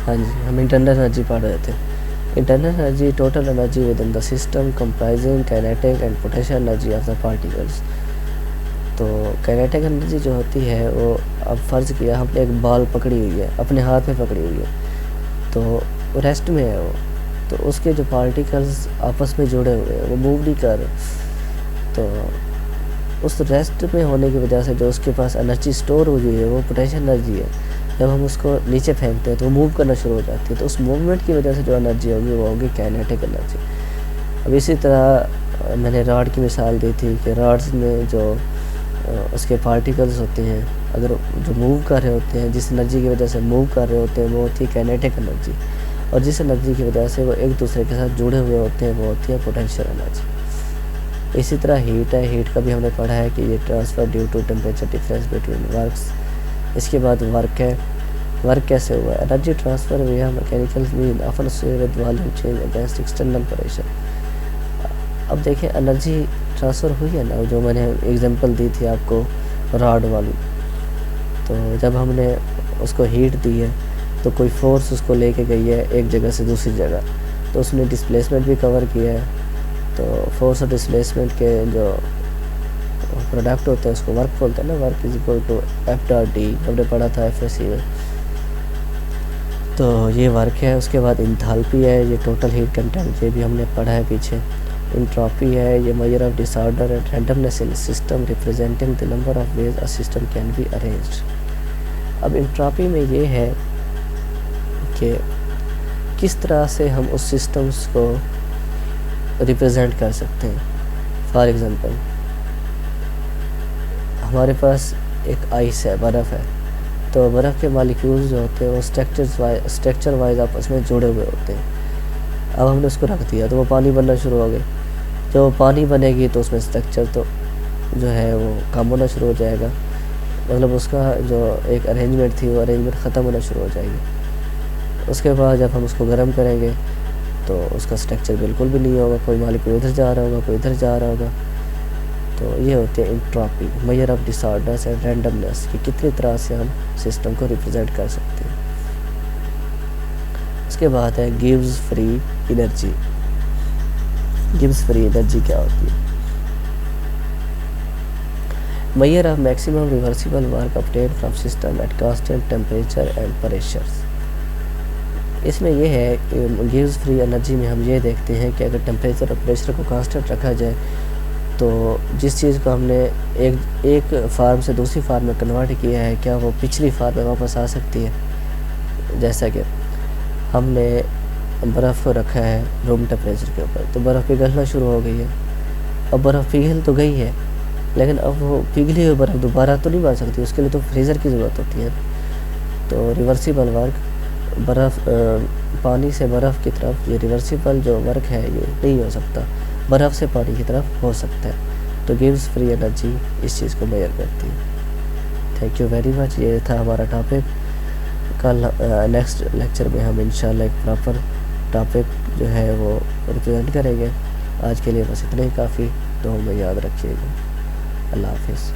हाँ जी, हम internal energy पढ़ रहे थे। Internal energy total energy with in the system comprising kinetic and potential energy of the particles. तो काइनेटिक एनर्जी जो होती है वो, अब फ़र्ज़ किया हमने एक बॉल पकड़ी हुई है, अपने हाथ में पकड़ी हुई है, तो रेस्ट में है वो, तो उसके जो पार्टिकल्स आपस में जुड़े हुए हैं वो मूव नहीं कर रहे, तो उस रेस्ट में होने की वजह से जो उसके पास एनर्जी स्टोर हुई है वो पोटेंशियल एनर्जी है। जब हम उसको नीचे फेंकते हैं तो वो मूव करना शुरू हो जाती है, तो उस मूवमेंट की वजह से जो एनर्जी होगी वो होगी काइनेटिक एनर्जी। अब इसी तरह मैंने रॉड की मिसाल दी थी कि रॉड्स में जो उसके पार्टिकल्स होते हैं, अगर जो मूव कर रहे होते हैं, जिस एनर्जी की वजह से मूव कर रहे होते हैं वो होती है काइनेटिक एनर्जी, और जिस एनर्जी की वजह से वो एक दूसरे के साथ जुड़े हुए होते हैं वो होती है पोटेंशियल एनर्जी। इसी तरह हीट है, हीट का भी हमने पढ़ा है कि ये transfer due to temperature difference between works. इसके बाद वर्क है, वर्क कैसे हुआ, एनर्जी ट्रांसफ़र हुआ mechanical mean often with volume change against external pressure. अब देखिए एनर्जी ट्रांसफ़र हुई है ना, जो मैंने एग्जांपल दी थी आपको रॉड वाली, तो जब हमने उसको हीट दी है तो कोई फोर्स उसको लेके गई है एक जगह से दूसरी जगह, तो उसने डिस्प्लेसमेंट भी कवर किया है, तो फोर्स और डिस्प्लेसमेंट के जो प्रोडक्ट होते हैं उसको वर्क बोलते हैं ना, work is equal to F.D, हमने पढ़ा था FSC में, तो ये वर्क है। उसके बाद इंथैल्पी है, ये टोटल हीट कंटेंट, ये भी हमने पढ़ा है पीछे। इंट्रॉपी है, ये measure of disorder and randomness in system representing the number of ways a system can be arranged. अब इंट्रॉपी में ये है कि किस तरह से हम उस सिस्टम्स को रिप्रेजेंट कर सकते हैं। फॉर एग्ज़ाम्पल हमारे पास एक आइस है, बर्फ़ है, तो बर्फ़ के मॉलिक्यूल्स जो होते हैं वो स्ट्रक्चर वाइज आपस में जुड़े हुए होते हैं। अब हमने उसको रख दिया तो वो पानी बनना शुरू हो गई, जो पानी बनेगी तो उसमें स्ट्रक्चर तो जो है वो कम होना शुरू हो जाएगा, मतलब उसका जो एक अरेंजमेंट थी वो अरेंजमेंट ख़त्म होना शुरू हो जाएगी। उसके बाद जब हम उसको गर्म करेंगे तो उसका स्ट्रक्चर बिल्कुल भी नहीं होगा, कोई मॉलिक्यूल इधर जा रहा होगा, कोई इधर जा रहा होगा। तो ये होती है entropy, measure of disorders and randomness, कि कितनी तरह से हम सिस्टम को रिप्रेजेंट कर सकते हैं। उसके बाद है gives free energy. Gives free energy क्या होती है, measure of maximum reversible work obtained from system at constant temperature and pressures. इसमें यह है कि गिव्स फ्री एनर्जी में हम ये देखते हैं कि अगर टेम्परेचर और प्रेशर को कांस्टेंट रखा जाए तो जिस चीज़ को हमने एक फार्म से दूसरी फार्म में कन्वर्ट किया है, क्या वो पिछली फार्म में वापस आ सकती है। जैसा कि हमने बर्फ़ को रखा है रूम टेम्परेचर के ऊपर, तो बर्फ़ पिघलना शुरू हो गई है। अब बर्फ़ पिघल तो गई है, लेकिन अब वो पिघली हुई बर्फ़ दोबारा तो नहीं बन सकती, उसके लिए तो फ्रीज़र की ज़रूरत होती है। तो रिवर्सिबल वर्क, बर्फ़ पानी से बर्फ़ की तरफ, ये रिवर्सिबल जो वर्क है ये नहीं हो सकता, बर्फ़ से पानी की तरफ हो सकता है। तो गिव्स फ्री एनर्जी इस चीज़ को मेजर करती है। थैंक यू वेरी मच, ये था हमारा टॉपिक। कल नेक्स्ट लेक्चर में हम इंशाल्लाह एक प्रॉपर टॉपिक जो है वो रिप्रेजेंट करेंगे। आज के लिए बस इतना ही काफ़ी, तो हमें याद रखिएगा। अल्लाह हाफिज़।